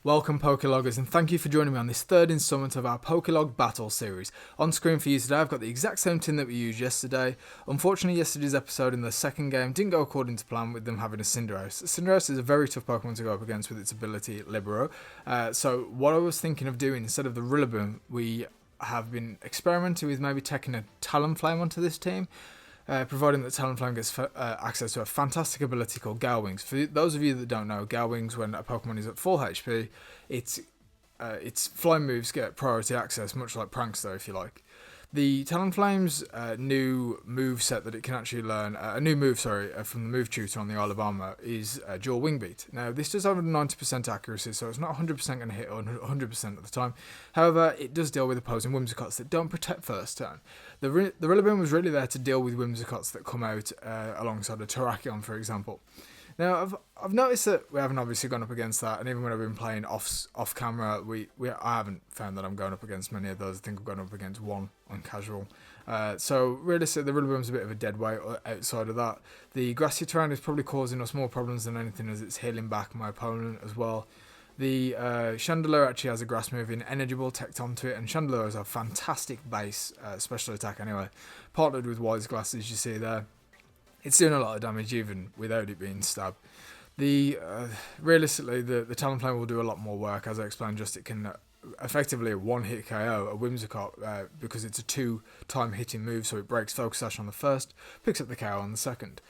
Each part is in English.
Welcome Pokeloggers, and thank you for joining me on this third installment of our Pokelogue Battle series. On screen for you today I've got the exact same team that we used yesterday. Unfortunately yesterday's episode in the second game didn't go according to plan with them having a Cinderace. Cinderace is a very tough Pokemon to go up against with its ability Libero. So what I was thinking of doing, instead of the Rillaboom, we have been experimenting with maybe taking a Talonflame onto this team. Providing that Talonflame gets access to a fantastic ability called Gale Wings. For those of you that don't know, Gale Wings, when a Pokemon is at full HP, its flying moves get priority access, much like Prankster, if you like. The Talonflame's new move set that it can actually learn, from the move tutor on the Isle of Armor, is Dual Wing Beat. Now, this does have a 90% accuracy, so it's not 100% going to hit 100% of the time. However, it does deal with opposing Whimsicots that don't protect first turn. The Rillaboom was really there to deal with Whimsicots that come out alongside a Terrakion, for example. Now, I've noticed that we haven't obviously gone up against that, and even when I've been playing off camera, I haven't found that I'm going up against many of those. I think I've gone up against one on casual. So realistically, the Rillaboom's a bit of a dead weight outside of that. The grassy terrain is probably causing us more problems than anything, as it's healing back my opponent as well. The Chandelure actually has a grass move in Energy Ball teched onto it, and Chandelure has a fantastic base special attack anyway, partnered with Wise Glass, as you see there. It's doing a lot of damage even without it being stabbed. Realistically, the Talonflame will do a lot more work. As I explained, it can effectively a one-hit KO a Whimsicott because it's a two-time hitting move, so it breaks Focus Sash on the first, picks up the KO on the second.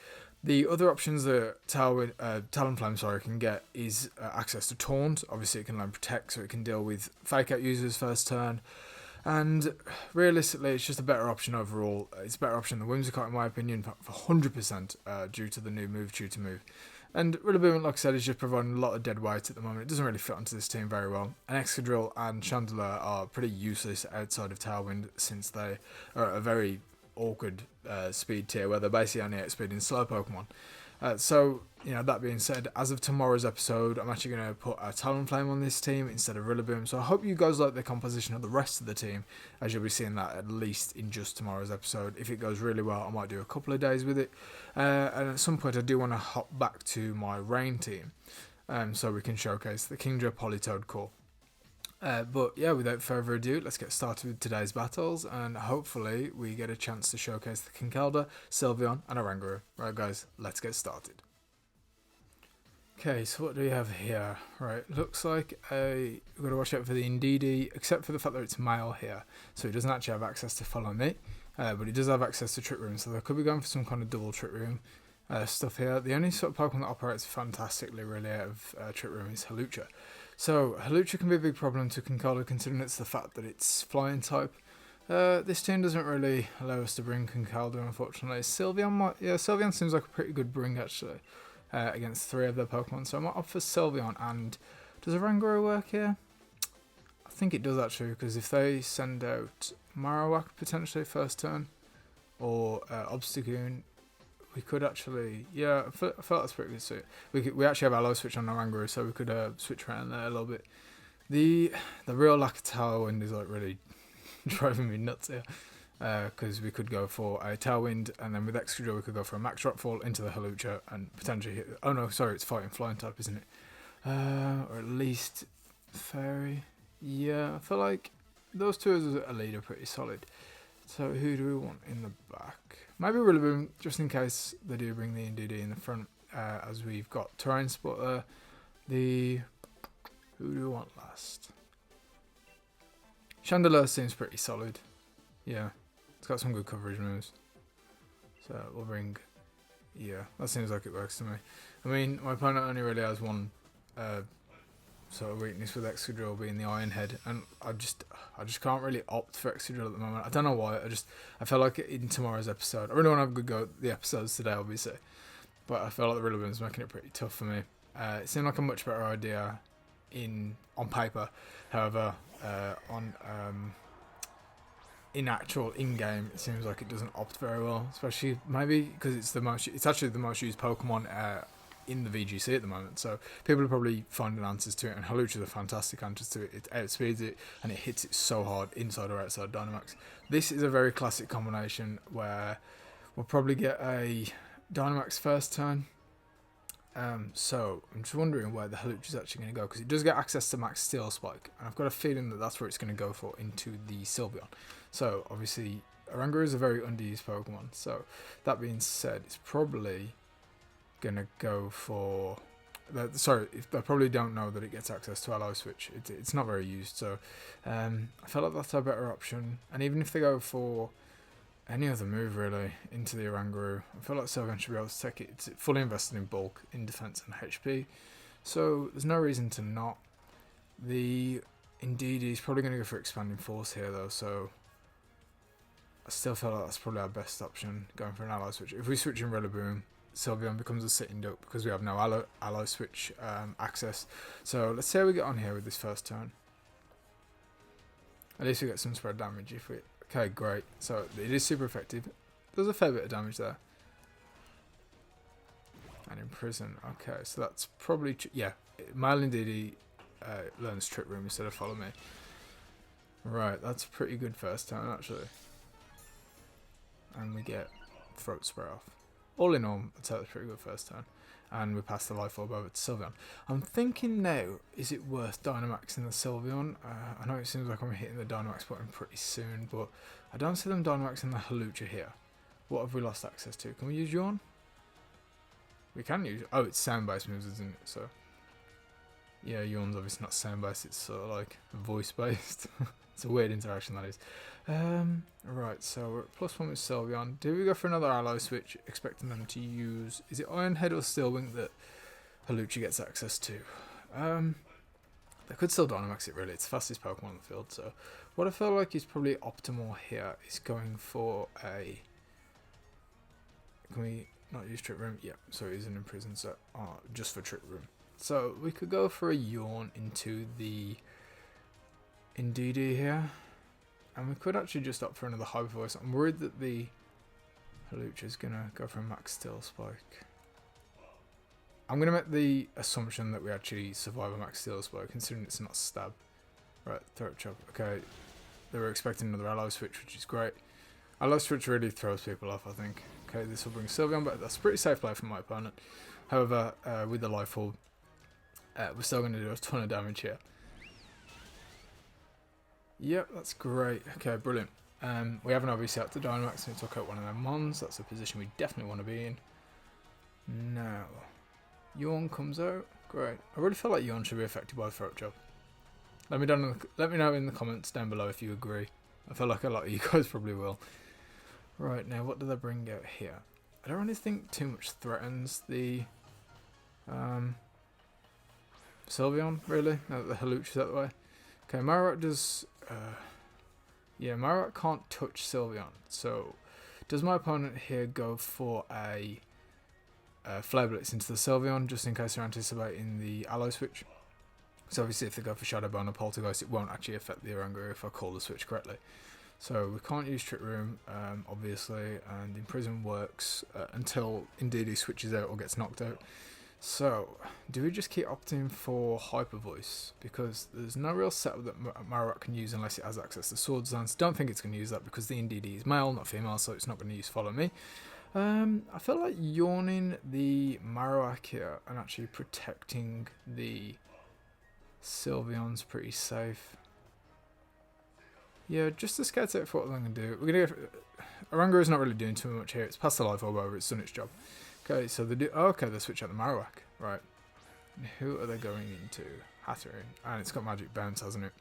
The other options that Talonflame can get is access to Taunt. Obviously, it can learn Protect, so it can deal with Fake Out users first turn. And realistically, it's just a better option overall. It's a better option than Whimsicott, in my opinion, for 100% due to the new move tutor move. And Rillaboom, like I said, is just providing a lot of dead weight at the moment. It doesn't really fit onto this team very well. And Excadrill and Chandelure are pretty useless outside of Tailwind, since they are a very awkward speed tier where they're basically only outspeeding slow Pokemon. That being said, as of tomorrow's episode, I'm actually going to put a Talonflame on this team instead of Rillaboom. So I hope you guys like the composition of the rest of the team, as you'll be seeing that at least in just tomorrow's episode. If it goes really well, I might do a couple of days with it. And at some point, I do want to hop back to my Rain team, so we can showcase the Kingdra Politoed core. Without further ado, let's get started with today's battles, and hopefully we get a chance to showcase the Kincalder, Sylveon, and Orangutang. Right guys, let's get started. Okay, so what do we have here? Right, looks like we've got to watch out for the Indeedee, except for the fact that it's male here, so he doesn't actually have access to Follow Me, but he does have access to Trick Room, so they could be going for some kind of double Trick Room stuff here. The only sort of Pokemon that operates fantastically really out of Trick Room is Hawlucha. So, Hawlucha can be a big problem to Kincalder, considering it's the fact that it's flying type. This team doesn't really allow us to bring Kincalder, unfortunately. Sylveon seems like a pretty good bring, actually, against three of their Pokemon. So I might opt for Sylveon, and does Orangutang work here? I think it does, actually, because if they send out Marowak, potentially, first turn, or Obstagoon, we could actually, I feel that's pretty good. So we actually have our low switch on Orangutang, so we could switch around there a little bit. The real lack of Tailwind is like really driving me nuts here, because we could go for a Tailwind, and then with Excadrill we could go for a Max Rockfall into the Hawlucha and potentially hit. Oh no, sorry, it's fighting flying type, isn't it? Or at least Fairy. Yeah, I feel like those two as a lead are pretty solid. So who do we want in the back? Maybe Rillaboom, just in case they do bring the Indeedee in the front, as we've got Terrain Spotter. Who do we want last? Chandelure seems pretty solid. Yeah, it's got some good coverage moves. So we'll bring... Yeah, that seems like it works to me. I mean, my opponent only really has one sort of weakness, with Excadrill being the Iron Head, and I just can't really opt for Excadrill at the moment. I don't know why. I feel like in tomorrow's episode, I really want to have a good go at the episodes today, obviously, but I feel like the Rillaboom's making it pretty tough for me. It seemed like a much better idea on paper. However, in actual in-game, it seems like it doesn't opt very well, especially maybe because it's actually the most used Pokemon in the VGC at the moment, so people are probably finding answers to it, and Hawlucha is a fantastic answer to it. It outspeeds it, and it hits it so hard inside or outside Dynamax. This is a very classic combination where we'll probably get a Dynamax first turn, So I'm just wondering where the Haluch is actually going to go, because it does get access to max Steel Spike, and I've got a feeling that that's where it's going to go for, into the Sylveon. So obviously Oranguru is a very underused Pokemon, so that being said, it's probably going to go for... Sorry, they probably don't know that it gets access to Aloe Switch. It's not very used, so I feel like that's a better option. And even if they go for any other move really into the Oranguru, I feel like Sylveon should be able to take it. It's fully invested in bulk, in defense and HP, so there's no reason to not. The Indeedee is probably going to go for Expanding Force here though, so I still feel like that's probably our best option, going for an Aloe Switch. If we switch in Rillaboom, Sylveon becomes a sitting duck because we have no Aloe Switch access. So let's see how we get on here with this first turn. At least we get some spread damage if we... Okay, great. So it is super effective. There's a fair bit of damage there. And Imprison. Okay, so that's probably... Yeah, Mile Indeedee learns Trick Room instead of Follow Me. Right, that's a pretty good first turn actually. And we get Throat Spray off. All in all, I'd say that's a pretty good first turn. And we pass the Life Orb over to Sylveon. I'm thinking now, is it worth Dynamaxing the Sylveon? I know it seems like I'm hitting the Dynamax button pretty soon, but I don't see them Dynamaxing the Halucha here. What have we lost access to? Can we use Yawn? We can use... Oh, it's sound-based moves, isn't it? So, yeah, Yawn's obviously not sound-based, it's sort of like voice-based. It's a weird interaction, that is. Right, so we're at +1 with Sylveon. Do we go for another Aloe Switch, expecting them to use... Is it Iron Head or Steel Wing that Halucha gets access to? They could still Dynamax it, really. It's the fastest Pokemon on the field, so... What I feel like is probably optimal here is going for a... Can we not use Trick Room? Yeah, so it is an Imprison set, just for Trick Room. So we could go for a Yawn into the Indeedee here. And we could actually just opt for another Hyper Voice. I'm worried that the Halucha is going to go for a Max Steel Spike. I'm going to make the assumption that we actually survive a Max Steel Spike, considering it's not Stab. Right, Throat Chop. Okay, they were expecting another Aloe Switch, which is great. Aloe Switch really throws people off, I think. Okay, this will bring Sylveon back. That's a pretty safe play from my opponent. However, with the Life Orb, we're still going to do a ton of damage here. Yep, that's great. Okay, brilliant. We haven't obviously had to Dynamax and we took out one of their Mons. That's a position we definitely want to be in. Now, Yawn comes out. Great. I really feel like Yawn should be affected by the Throat Chop. Let me know in the comments down below if you agree. I feel like a lot of you guys probably will. Right, now what do they bring out here? I don't really think too much threatens the Sylveon, really, now that the Haluch is that way. Okay, Marowak does... yeah, Marowak can't touch Sylveon, so does my opponent here go for a Flare Blitz into the Sylveon, just in case they're anticipating the Aloe Switch? So obviously if they go for Shadow Bone or Poltergeist, it won't actually affect the Oranguru if I call the switch correctly. So we can't use Trick Room, obviously, and Imprison works until Indeedee switches out or gets knocked out. So, do we just keep opting for Hyper Voice? Because there's no real setup that Marowak can use unless it has access to Swords Dance. Don't think it's going to use that because the Indeedee is male, not female, so it's not going to use Follow Me. I feel like Yawning the Marowak here and actually protecting the Sylveon's pretty safe. Yeah, just to skate out for what I'm going to do. We're going to go... Oranguru's not really doing too much here. It's passed the Life Orb over. It's done its job. Okay, so they do... Oh, okay, they switch out the Marowak. Right. And who are they going into? Hatterene. And it's got Magic Bounce, hasn't it?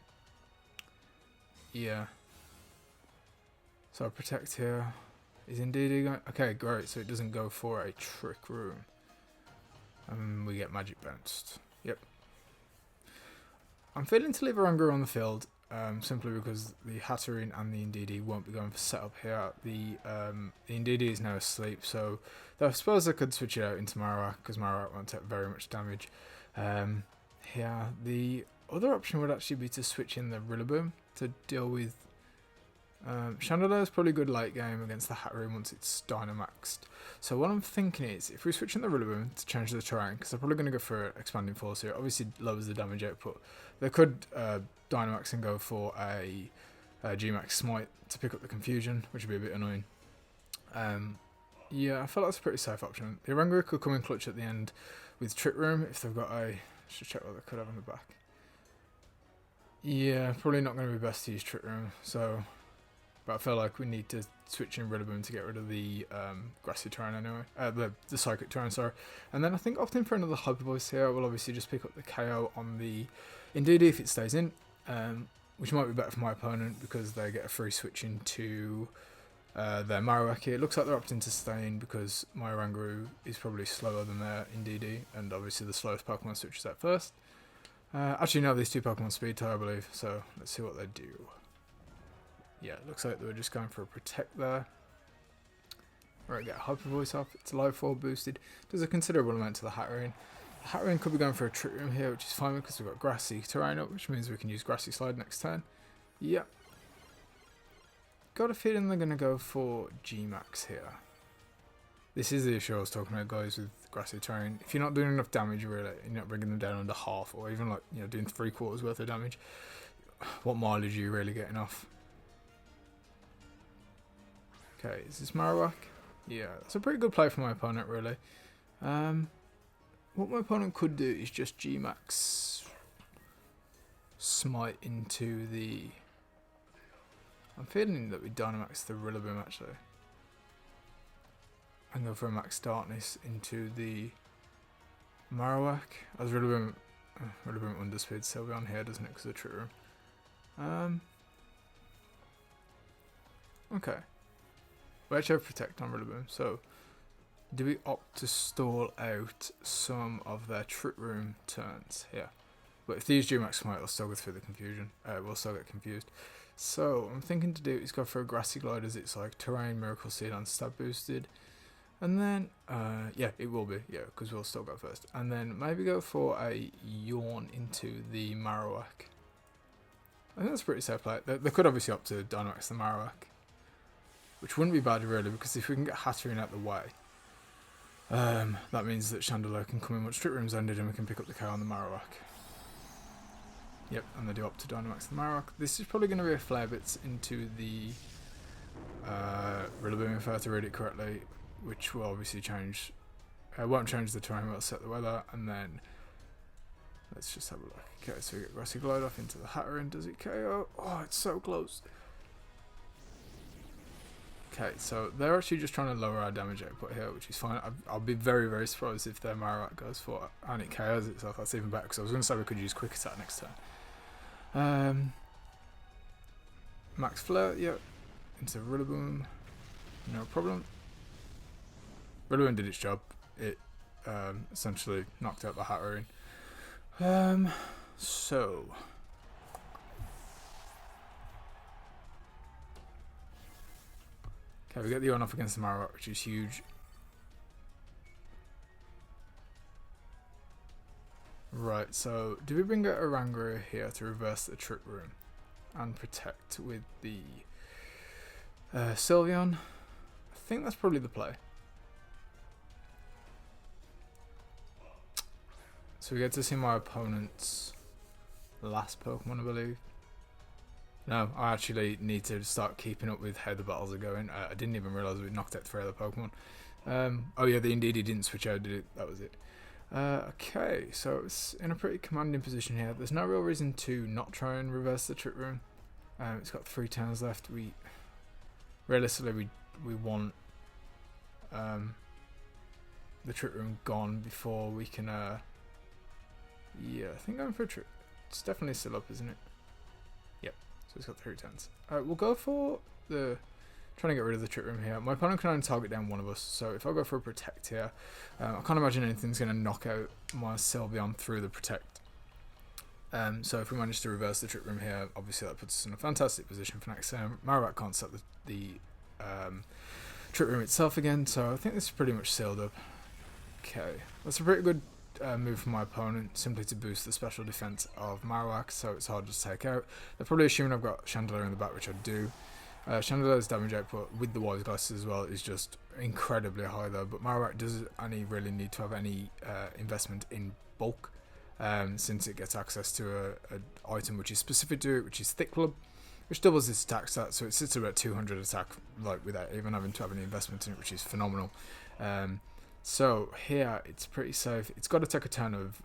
Yeah. So Protect here. Is Indeedee going... Okay, great. So it doesn't go for a Trick Room. And we get Magic Bounced. Yep. I'm feeling to leave Oranguru on the field. Simply because the Hatterene and the Indeedee won't be going for setup here. The Indeedee is now asleep, so I suppose I could switch it out into Marowak, because Marowak won't take very much damage. Yeah, the other option would actually be to switch in the Rillaboom to deal with... Chandelier is probably good late game against the Hatterene once it's Dynamaxed. So what I'm thinking is, if we switch in the Rillaboom to change the terrain, because they're probably going to go for Expanding Force here, obviously lowers the damage output. They could Dynamax and go for a G-Max Smite to pick up the Confusion, which would be a bit annoying. Yeah, I feel like that's a pretty safe option. The Oranguru could come in clutch at the end with Trick Room, if they've got a... Should check what they could have on the back. Yeah, probably not going to be best to use Trick Room, so... But I feel like we need to switch in Rillaboom to get rid of the grassy terrain anyway. The psychic terrain, sorry. And then I think opting for another Hyper Voice here will obviously just pick up the KO on the Indeedee if it stays in. Which might be better for my opponent because they get a free switch into their Marowak here. It looks like they're opting to stay in because my Oranguru is probably slower than their Indeedee. And obviously the slowest Pokemon switches out first. Actually no, these two Pokemon speed tie I believe. So let's see what they do. Yeah, it looks like they were just going for a Protect there. Right, get a Hyper Voice off. It's Life 4 boosted. Does a considerable amount to the Hatterene. The Hatterene could be going for a Trick Room here, which is fine because we've got Grassy terrain up, which means we can use Grassy Slide next turn. Yep. Got a feeling they're going to go for G-Max here. This is the issue I was talking about, guys, with Grassy terrain. If you're not doing enough damage, really, you're not bringing them down under half, or even like, you know, doing 3/4 worth of damage, what mileage are you really getting off? Okay, is this Marowak? Yeah, that's a pretty good play for my opponent, really. What my opponent could do is just G-Max Smite into the... I'm feeling that we Dynamax the Rillaboom, actually. And go for a Max Darkness into the Marowak. As Rillaboom underspeed Sylveon here, doesn't it, because of the Trick Room. Okay. We actually have Protect on Rillaboom, so do we opt to stall out some of their Trick Room turns here? But if these G-Max Smite, they'll still go through the confusion. We'll still get confused. So what I'm thinking to do is go for a Grassy Glide as it's like Terrain, Miracle Seed and Stab boosted. And then, yeah, it will be, yeah, because we'll still go first. And then maybe go for a Yawn into the Marowak. I think that's a pretty safe play. They could obviously opt to Dynamax the Marowak, which wouldn't be bad really, because if we can get Hatterene out the way, that means that Chandelure can come in once Trick Room's ended and we can pick up the KO on the Marowak. Yep, and they do opt to Dynamax the Marowak. This is probably going to be a Flare Bits into the Rillaboom if I have to read it correctly, which will obviously change, won't change the terrain, but will set the weather, and then let's just have a look. Okay, so we get Grassy Glide off into the Hatterene. Does it KO? Oh, it's so close. Okay, so they're actually just trying to lower our damage output here, which is fine. I'll be very, very surprised if their Marowak goes for it and it KOs itself. That's even better, because I was going to say we could use Quick Attack next turn. Max Flare, yep. Into Rillaboom. No problem. Rillaboom did its job. It essentially knocked out the Hatterene. So... Okay, we get the on off against the Marowak, which is huge. Right, so do we bring out Oranguru here to reverse the Trick Room and protect with the Sylveon? I think that's probably the play. So we get to see my opponent's last Pokemon, I believe. No, I actually need to start keeping up with how the battles are going. I didn't even realise we knocked out 3 other Pokemon. Oh yeah, the Indeedee didn't switch out, did it? That was it. Okay, so it's in a pretty commanding position here. There's no real reason to not try and reverse the Trick Room. It's got 3 turns left. Realistically, we want the Trick Room gone before we can... yeah, I think going for a Trick... It's definitely still up, isn't it? Yep. So it's got 3 turns. We'll go for the... Trying to get rid of the Trick Room here. My opponent can only target down one of us, so if I go for a Protect here, I can't imagine anything's going to knock out my Sylveon through the Protect. So if we manage to reverse the Trick Room here, obviously that puts us in a fantastic position for next turn. Marowak can't set the Trick Room itself again, so I think this is pretty much sealed up. Okay, that's a pretty good move from my opponent, simply to boost the special defense of Marowak, so it's hard to take out. They're probably assuming I've got Chandelure in the back, which I do. Chandelure's damage output with the Wise Glasses as well is just incredibly high though, but Marowak doesn't really need to have any investment in bulk, since it gets access to an item which is specific to it, which is Thick Club, which doubles its attack stat, so it sits at about 200 attack, like without even having to have any investment in it, which is phenomenal. So here it's pretty safe. It's got to take a turn of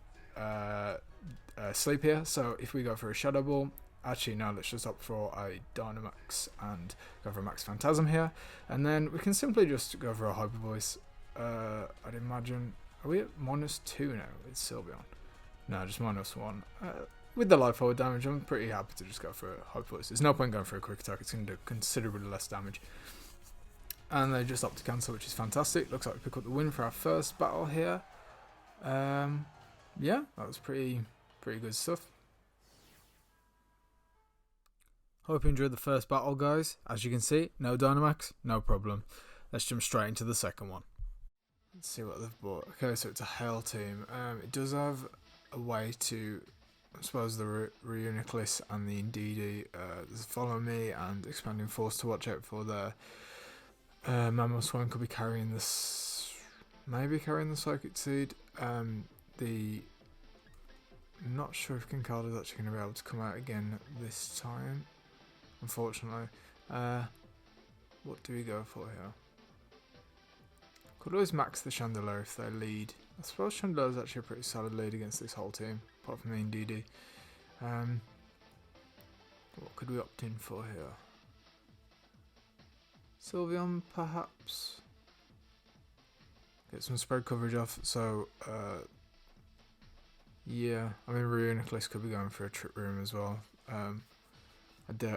sleep here. So if we go for a Shadow Ball, actually no, let's just opt for a Dynamax and go for a Max Phantasm here. And then we can simply just go for a Hyper Voice. I'd imagine, are we at -2 now with Sylveon? No, just -1. With the life forward damage, I'm pretty happy to just go for a Hyper Voice. There's no point going for a Quick Attack, it's going to do considerably less damage. And they just opt to cancel, which is fantastic. Looks like we pick up the win for our first battle here. Yeah, that was pretty good stuff. Hope you enjoyed the first battle, guys. As you can see, no Dynamax, no problem. Let's jump straight into the second one. Let's see what they've bought. Okay, so it's a Hail team. It does have a way to, I suppose, the Reuniclus and the Indeedee. There's Follow Me and Expanding Force to watch out for there. Mamoswine could be carrying this, maybe carrying the Psychic Seed. I'm not sure if Kincalder's actually going to be able to come out again this time, unfortunately. What do we go for here? Could always max the Chandelier if they lead. I suppose Chandelier is actually a pretty solid lead against this whole team, apart from the Indeedee. What could we opt in for here? Sylveon, perhaps. Get some spread coverage off. So, yeah. I mean, Reuniclus could be going for a Trick Room as well. I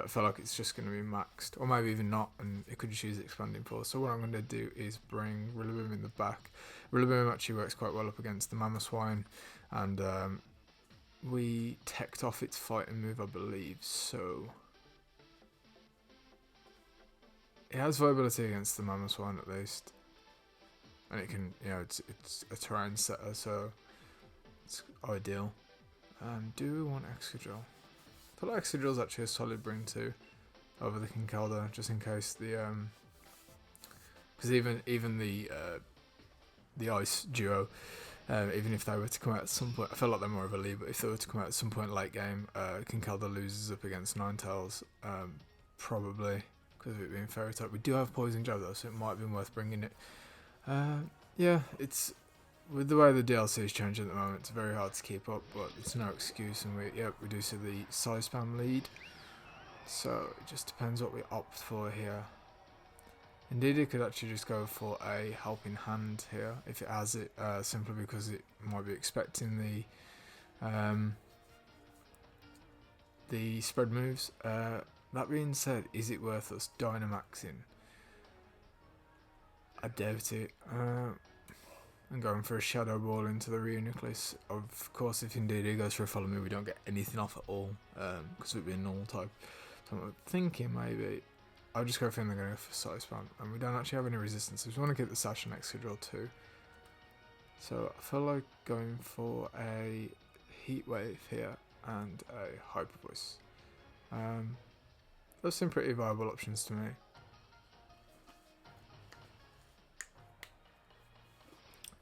feel like it's just going to be maxed, or maybe even not, and it could just use Expanding Force. So what I'm going to do is bring Rillaboom in the back. Rillaboom actually works quite well up against the Mamoswine, and we teched off its fighting move, I believe. So it has viability against the Mamoswine at least, and it can, you know, it's a terrain setter, so it's ideal. Do we want Excadrill? I feel like Excadrill is actually a solid bring to over the Kincalder, just in case the because even the Ice duo, even if they were to come out at some point, I feel like they're more of a lead, but if they were to come out at some point late game, Kincalder loses up against Ninetales, probably because of it being Fairy type. We do have Poison Jab though, so it might have been worth bringing it. Yeah, it's, with the way the DLC is changing at the moment, it's very hard to keep up, but it's no excuse, and we do see the size spam lead, so it just depends what we opt for here. Indeed, it could actually just go for a Helping Hand here, if it has it, simply because it might be expecting the spread moves. That being said, is it worth us Dynamaxing? I doubt it. And going for a Shadow Ball into the Reuniclus. Of course, if indeed it goes for a Follow Me, we don't get anything off at all, because it would be a normal type. So I'm thinking maybe I'll just go for they're going to go for Size Spam, and we don't actually have any resistance. We just want to get the Sash and Excadrill too. So I feel like going for a Heat Wave here and a Hyper Voice. Those seem pretty viable options to me.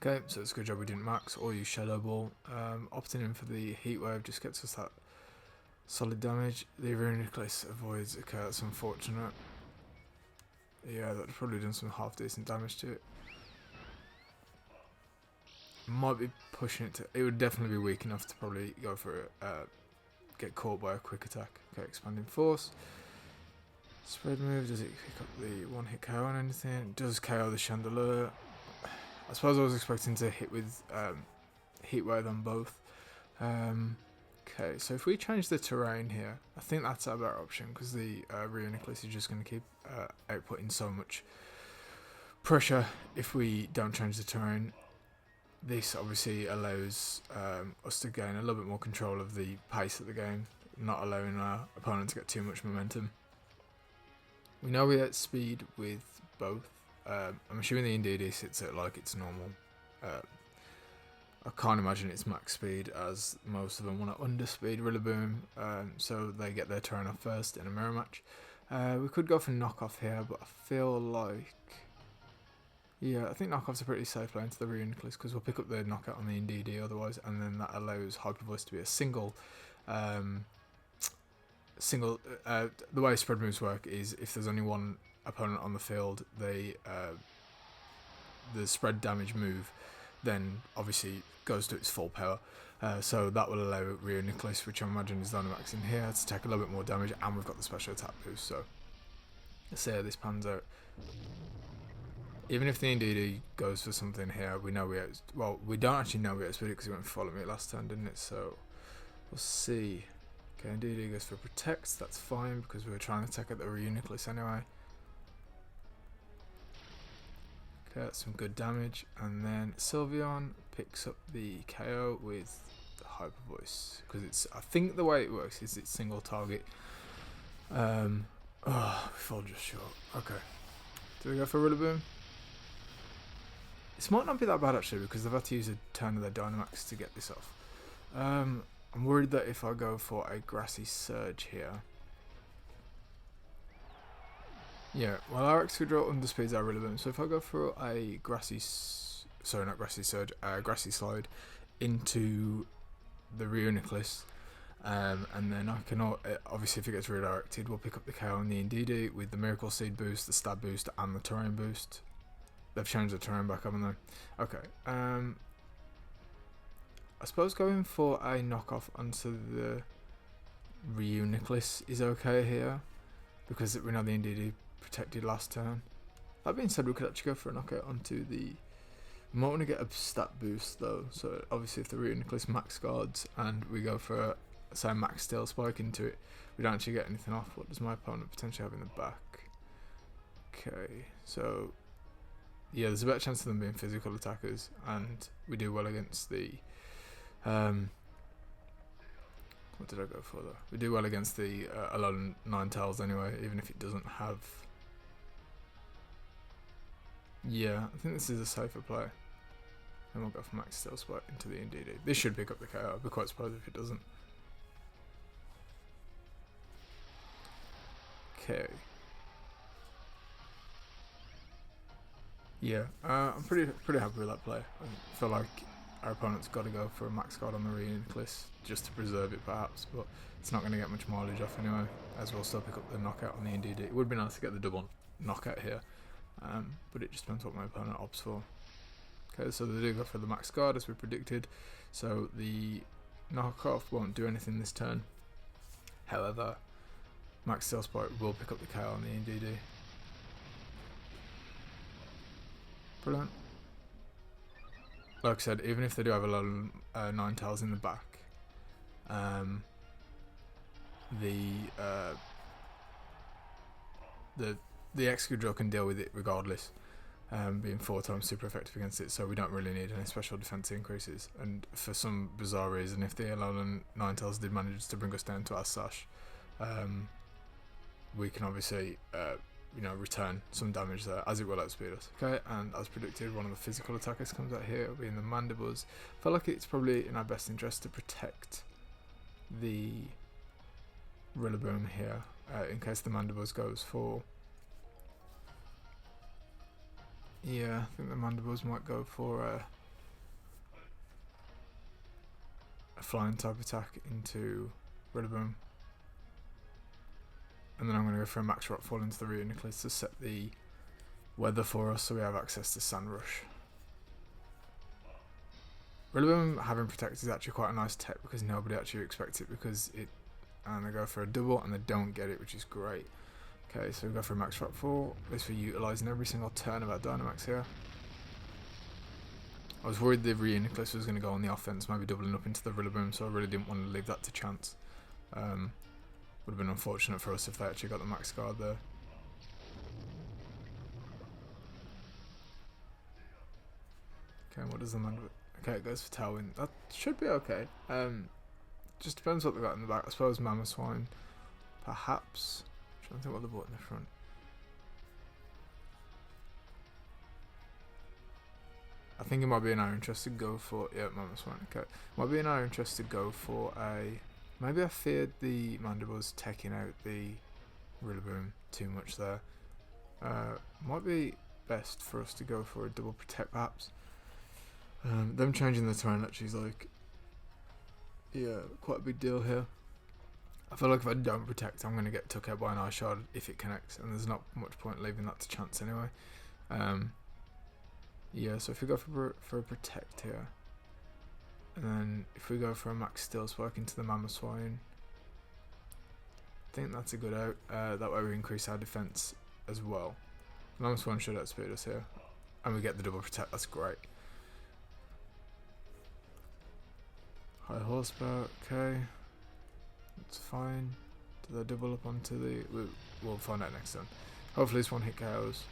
Okay, so it's a good job we didn't max or use Shadow Ball. Opting in for the Heat Wave just gets us that solid damage. The Reuniclus avoids. Okay, that's unfortunate. Yeah, that's probably done some half decent damage to it. Might be pushing it to. It would definitely be weak enough to probably go for it. Get caught by a Quick Attack. Okay, Expanding Force. Spread move. Does it pick up the one hit KO on anything? It does KO the Chandelier. I suppose I was expecting to hit with Heat Wave on both. Okay, so if we change the terrain here, I think that's our better option, because the Reuniclus is just going to keep outputting so much pressure if we don't change the terrain. This obviously allows us to gain a little bit more control of the pace of the game, not allowing our opponent to get too much momentum. We know we get speed with both. I'm assuming the Indeedee sits at like its normal. I can't imagine it's max speed, as most of them want to underspeed Rillaboom, so they get their turn off first in a mirror match. We could go for knockoff here, but I feel like, yeah, I think knockoff's a pretty safe play into the Reuniclus, because we'll pick up the knockout on the Indeedee otherwise, and then that allows Hyper Voice to be a single. The way spread moves work is if there's only one opponent on the field, they the spread damage move then obviously goes to its full power. So that will allow Rio Nicholas, which I imagine is Dynamax in here, to take a little bit more damage, and we've got the special attack boost. So let's see how this pans out. Even if the NDD goes for something here, we know we don't actually know we outspeed it because he went to follow me last turn, didn't it? So we'll see. Okay, NDD goes for protect, that's fine because we were trying to take out the Rio Nicholas anyway. Okay, that's some good damage, and then Sylveon picks up the KO with the Hyper Voice because it's, I think the way it works is it's single target. We fall just short. Okay, do we go for Rillaboom? This might not be that bad actually because they've had to use a turn of their Dynamax to get this off. I'm worried that if I go for a Grassy Surge here. Yeah, well our Excadrill underspeeds our Rillaboom, so if I go for a Grassy Slide into the Rio Nicholas, and then I can, obviously if it gets redirected, we'll pick up the KO on the Indeedee with the Miracle Seed boost, the Stab boost, and the Terrain boost. They've changed the terrain back, haven't they? Okay, I suppose going for a knockoff onto the Rio Nicholas is okay here, because we know the Indeedee protected last turn. That being said, we could actually go for a knockout onto the... We might want to get a stat boost though, so obviously if the Rio Nicholas max guards and we go for a, say, max Steel Spike into it, we don't actually get anything off. What does my opponent potentially have in the back? Okay, so yeah, there's a better chance of them being physical attackers, and we do well against the... what did I go for though? We do well against the Alolan Ninetales anyway, even if it doesn't have... Yeah, I think this is a safer play. And we'll go for max Steel Spike into the Indeedee. This should pick up the KO. I'd be quite surprised if it doesn't. Okay. Yeah, I'm pretty happy with that play. I feel like our opponent's got to go for a max guard on the Rio Nicholas just to preserve it perhaps, but it's not going to get much mileage off anyway, as we'll still pick up the knockout on the Indeedee. It would be nice to get the double knockout here, but it just depends what my opponent opts for. Okay, so they do go for the max guard as we predicted, so the knockoff won't do anything this turn. However, max Steel Spike will pick up the KO on the Indeedee. Brilliant. Like I said, even if they do have a lot of Ninetales in the back, the Excadrill can deal with it regardless, being 4 times super effective against it, so we don't really need any special defense increases. And for some bizarre reason, if the Alolan Ninetales did manage to bring us down to our sash, we can obviously return some damage there, as it will outspeed us. Okay, and as predicted, one of the physical attackers comes out here, being the Mandibles. I feel like it's probably in our best interest to protect the Rillaboom here, in case the Mandibles goes for... Yeah, I think the Mandibles might go for a flying type attack into Rillaboom. And then I'm going to go for a max Rockfall into the Rio Nicholas to set the weather for us so we have access to Sand Rush. Rillaboom having Protect is actually quite a nice tech because nobody actually expects it, because it... And they go for a double and they don't get it, which is great. Okay, so we go for a max Rockfall. This for utilising every single turn of our Dynamax here. I was worried the Rio Nicholas was going to go on the offense, maybe doubling up into the Rillaboom, so I really didn't want to leave that to chance. Would have been unfortunate for us if they actually got the max guard there. Okay, what does the man do? Okay, it goes for Tailwind. That should be okay. Just depends what they got in the back. I suppose Mamoswine, perhaps. I'm trying to think what they bought in the front. I think it might be in our interest to go for... Yeah, Mamoswine, okay. Might be in our interest to go for a... Maybe I feared the Mandibles taking out the Rillaboom too much there. Might be best for us to go for a double protect perhaps. Them changing the terrain actually is like... Yeah, quite a big deal here. I feel like if I don't protect, I'm going to get took out by an Ice Shard if it connects, and there's not much point leaving that to chance anyway. Yeah, so if we go for a protect here, and then if we go for a max steel spike into the Mamoswine, I think that's a good out. That way we increase our defense as well. Mamoswine should outspeed us here, and we get the double protect. That's great. High horsepower, okay, that's fine. Do they double up onto the? We'll find out next turn. Hopefully this one hit KOs.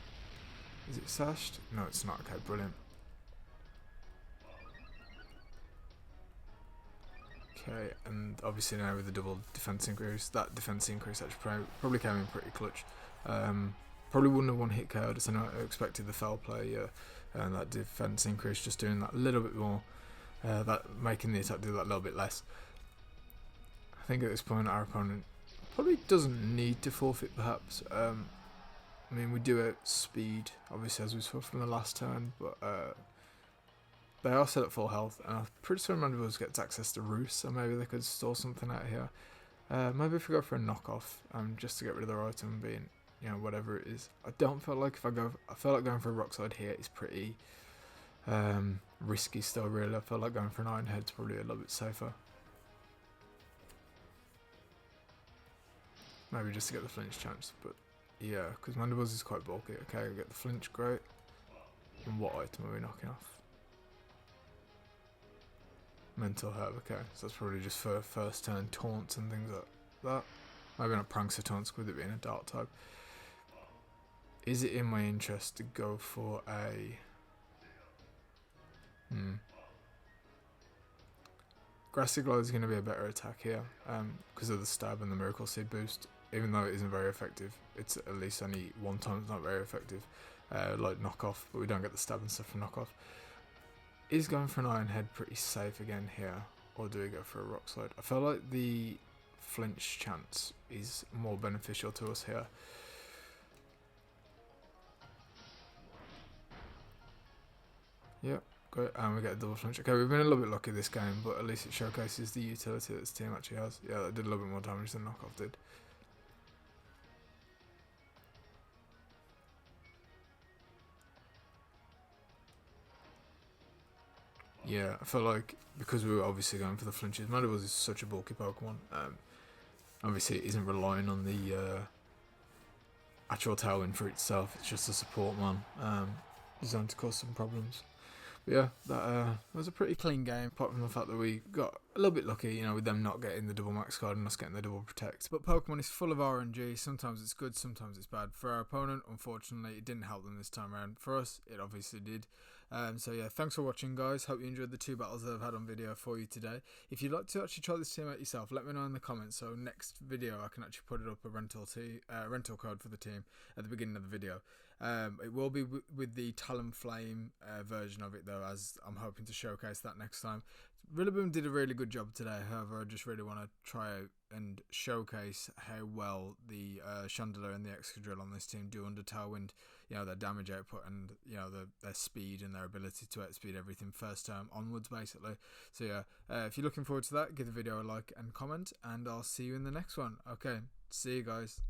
Is it sashed? No, it's not. Okay, brilliant. Okay, and obviously now with the double defense increase, that defense increase actually probably came in pretty clutch. Probably wouldn't have one hit KO, just I expected the foul play, and that defense increase just doing that a little bit more, that making the attack do that a little bit less. I think at this point our opponent probably doesn't need to forfeit perhaps. I mean, we do outspeed, obviously, as we saw from the last turn, but they are still at full health, and I'm pretty sure Mandibles gets access to Roost, so maybe they could store something out here. Maybe if we go for a knockoff, just to get rid of their item being, you know, whatever it is. I don't feel like I feel like going for a rock slide here is pretty risky still, really. I feel like going for an Iron Head's probably a little bit safer. Maybe just to get the flinch chance, but yeah, because Mandibles is quite bulky. Okay, we get the flinch, great. And what item are we knocking off? Mental Herb, okay, so that's probably just for first turn taunts and things like that. Maybe not Prankster taunts with it being a dark type. Is it in my interest to go for a Grassy Glide is going to be a better attack here, because of the stab and the Miracle Seed boost. Even though it isn't very effective, it's at least only one time it's not very effective, like knockoff, but we don't get the stab and stuff from knockoff. Is going for an Iron Head pretty safe again here, or do we go for a Rock Slide? I feel like the flinch chance is more beneficial to us here. Yep, great, and we get a double flinch. Okay, we've been a little bit lucky this game, but at least it showcases the utility that this team actually has. Yeah, that did a little bit more damage than knockoff did. Yeah, I feel like because we were obviously going for the flinches, Mandibles is such a bulky Pokemon. Obviously, it isn't relying on the actual Tailwind for itself. It's just a support man, designed to cause some problems. But yeah, that was a pretty clean game, apart from the fact that we got a little bit lucky, you know, with them not getting the double max card and us getting the double protect. But Pokemon is full of RNG. Sometimes it's good, sometimes it's bad. For our opponent, unfortunately, it didn't help them this time around. For us, it obviously did. So yeah, thanks for watching, guys. Hope you enjoyed the 2 battles that I've had on video for you today. If you'd like to actually try this team out yourself, let me know in the comments. So next video, I can actually put it up a rental code for the team at the beginning of the video. It will be with the Talonflame version of it though, as I'm hoping to showcase that next time. Rillaboom did a really good job today, however I just really want to try out and showcase how well the Chandelier and the Excadrill on this team do under Tailwind. You know, their damage output and, you know, their speed and their ability to outspeed everything first term onwards basically. So yeah, if you're looking forward to that, give the video a like and comment, and I'll see you in the next one. Okay, see you guys.